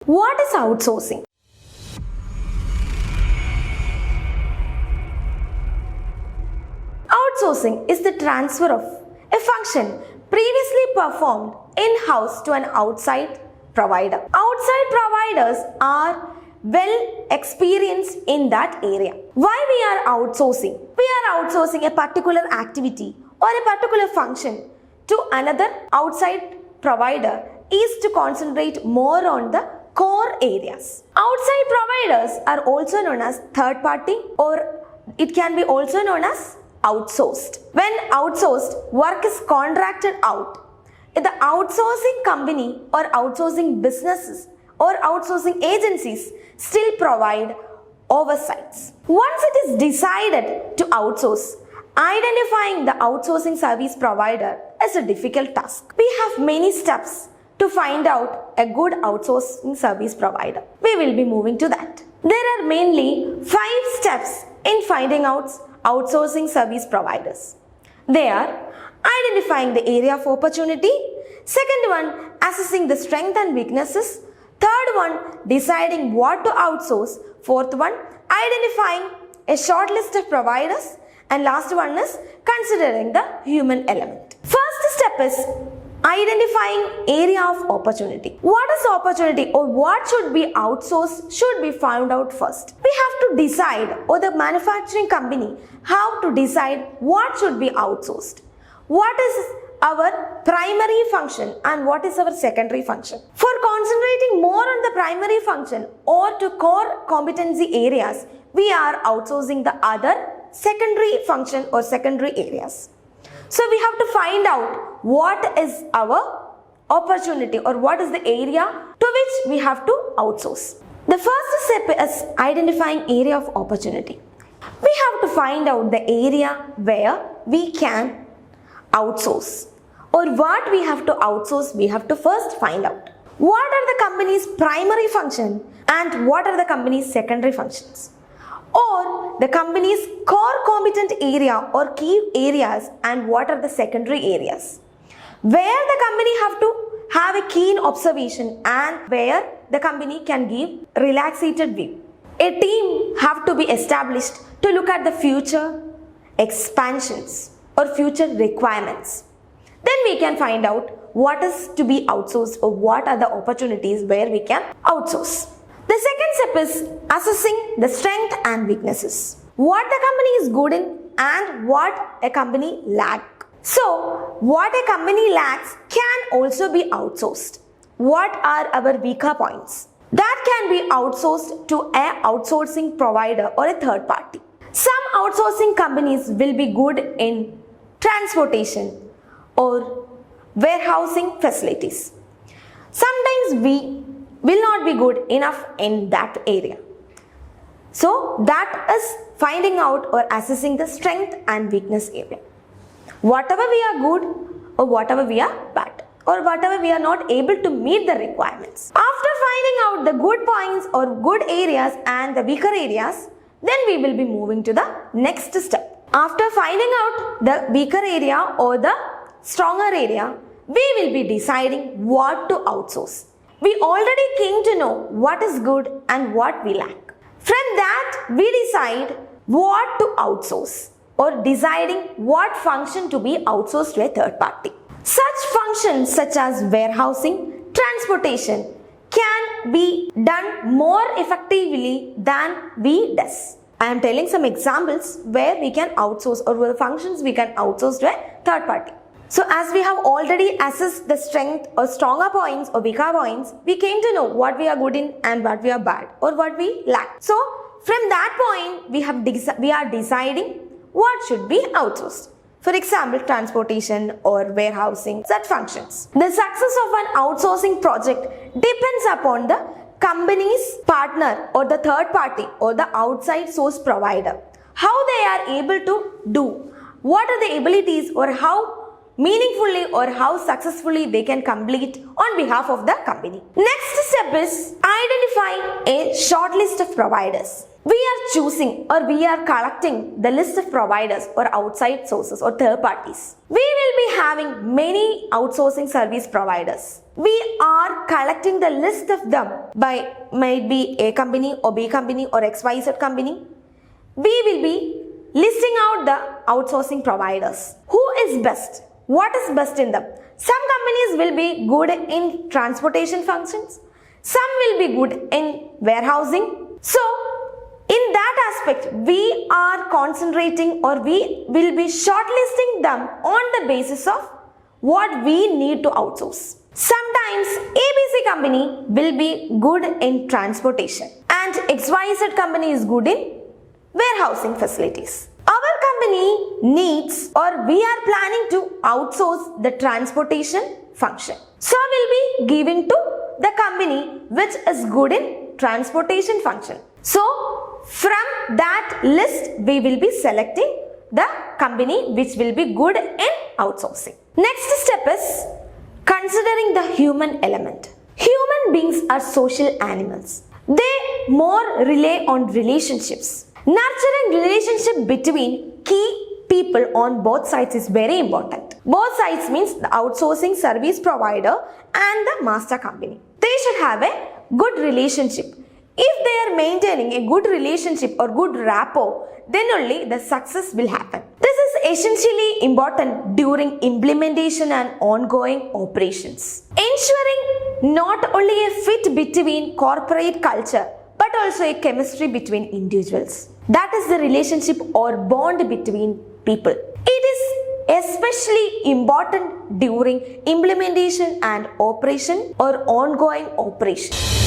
What is outsourcing? Outsourcing is the transfer of a function previously performed in-house to an outside provider. Outside providers are well experienced in that area. Why we are outsourcing? We are outsourcing a particular activity or a particular function to another outside provider is to concentrate more on the core areas. Outside providers are also known as third party, or it can be also known as outsourced. When outsourced, work is contracted out. The outsourcing company or outsourcing businesses or outsourcing agencies still provide oversights. Once it is decided to outsource, identifying the outsourcing service provider is a difficult task. We have many steps to find out a good outsourcing service provider. We will be moving to that. There are mainly 5 steps in finding out outsourcing service providers. They are identifying the area of opportunity, second one, assessing the strength and weaknesses, third one, deciding what to outsource, fourth one, identifying a short list of providers, and last one is considering the human element. First step is identifying area of opportunity. What is opportunity or what should be outsourced should be found out first. We have to decide, or the manufacturing company have to decide what should be outsourced. What is our primary function and what is our secondary function? For concentrating more on the primary function or to core competency areas, we are outsourcing the other secondary function or secondary areas. So we have to find out what is our opportunity or what is the area to which we have to outsource. The first step is identifying area of opportunity. We have to find out the area where we can outsource, or what we have to outsource. We have to first find out what are the company's primary function and what are the company's secondary functions, or the company's core competent area or key areas and what are the secondary areas, where the company have to have a keen observation and where the company can give relaxated view. A team have to be established to look at the future expansions or future requirements. Then we can find out what is to be outsourced or what are the opportunities where we can outsource. The second step is assessing the strength and weaknesses. What the company is good in and what a company lacks. So, what a company lacks can also be outsourced. What are our weaker points? That can be outsourced to an outsourcing provider or a third party. Some outsourcing companies will be good in transportation or warehousing facilities. Sometimes we will not be good enough in that area. So that is finding out or assessing the strength and weakness area. Whatever we are good or whatever we are bad or whatever we are not able to meet the requirements. After finding out the good points or good areas and the weaker areas, then we will be moving to the next step. After finding out the weaker area or the stronger area, we will be deciding what to outsource. We already came to know what is good and what we lack. From that, we decide what to outsource or deciding what function to be outsourced to a third party. Such functions such as warehousing, transportation can be done more effectively than we does. I am telling some examples where we can outsource or the functions we can outsource to a third party. So as we have already assessed the strength or stronger points or weaker points, we came to know what we are good in and what we are bad or what we lack. So from that point, we are deciding what should be outsourced. For example, transportation or warehousing, such functions. The success of an outsourcing project depends upon the company's partner or the third party or the outside source provider. How they are able to do, what are the abilities or how meaningfully or how successfully they can complete on behalf of the company. Next step is identifying a short list of providers. we are choosing or we are collecting the list of providers or outside sources or third parties. We will be having many outsourcing service providers. We are collecting the list of them by maybe A company or B company or XYZ company. We will be listing out the outsourcing providers. Who is best? What is best in them? Some companies will be good in transportation functions. Some will be good in warehousing. So, in that aspect, we are concentrating or we will be shortlisting them on the basis of what we need to outsource. Sometimes ABC company will be good in transportation and XYZ company is good in warehousing facilities. Our company needs or we are planning to outsource the transportation function. So we'll be giving to the company which is good in transportation function. So from that list we will be selecting the company which will be good in outsourcing. Next step is considering the human element. Human beings are social animals. They more rely on relationships. Nurturing relationship between key people on both sides is very important. Both sides means the outsourcing service provider and the master company. They should have a good relationship. If they are maintaining a good relationship or good rapport, then only the success will happen. This is essentially important during implementation and ongoing operations. Ensuring not only a fit between corporate culture but also a chemistry between individuals. That is the relationship or bond between people. It is especially important during implementation and operation or ongoing operation.